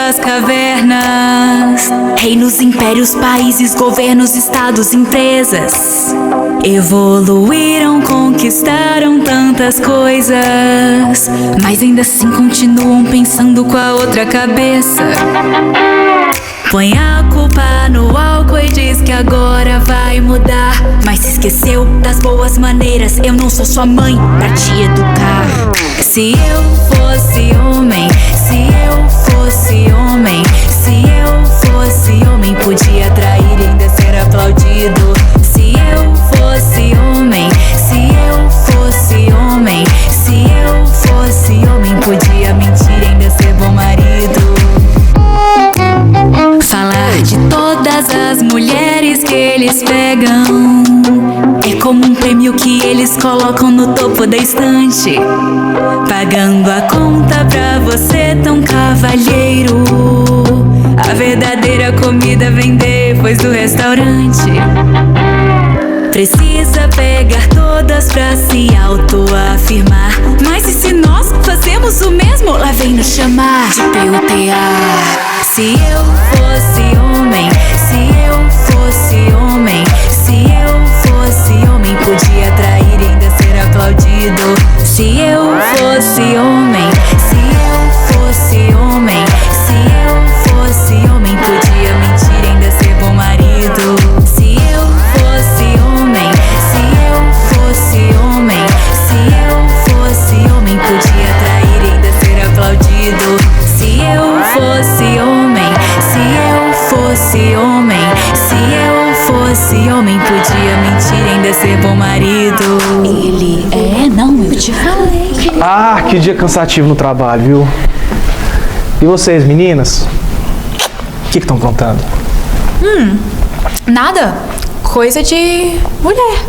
das cavernas. Reinos, impérios, países, governos, estados, empresas evoluíram, conquistaram tantas coisas, mas ainda assim continuam pensando com a outra cabeça. Põe a culpa no álcool e diz que agora vai mudar, mas se esqueceu das boas maneiras. Eu não sou sua mãe pra te educar. Se eu fosse homem, se eu fosse homem, se eu fosse homem, podia trair e ainda ser aplaudido. Se eu fosse homem, se eu fosse homem, se eu fosse homem, podia mentir e ainda ser bom marido. Falar de todas as mulheres que eles pegam é como um prêmio que eles colocam no topo da estante, pagando a conta pra você, tão cavalheiro. A verdadeira comida vem depois do restaurante. Precisa pegar todas pra se autoafirmar, mas e se nós fazemos o mesmo? Lá vem nos chamar de PUTA. Se eu fosse homem, se eu fosse homem, se eu fosse homem, podia trair e ainda ser aplaudido. Se eu fosse homem, se eu fosse homem, se eu fosse homem, podia mentir e ainda ser bom marido. Se eu fosse homem, se eu fosse homem, se eu fosse homem, podia trair e ainda ser aplaudido. Se eu fosse homem, se eu fosse homem, se eu fosse homem, podia mentir e ainda ser bom marido. Ele não, eu te falei. Ah, que dia cansativo no trabalho, viu? E vocês, meninas? O que estão contando? Nada. Coisa de mulher.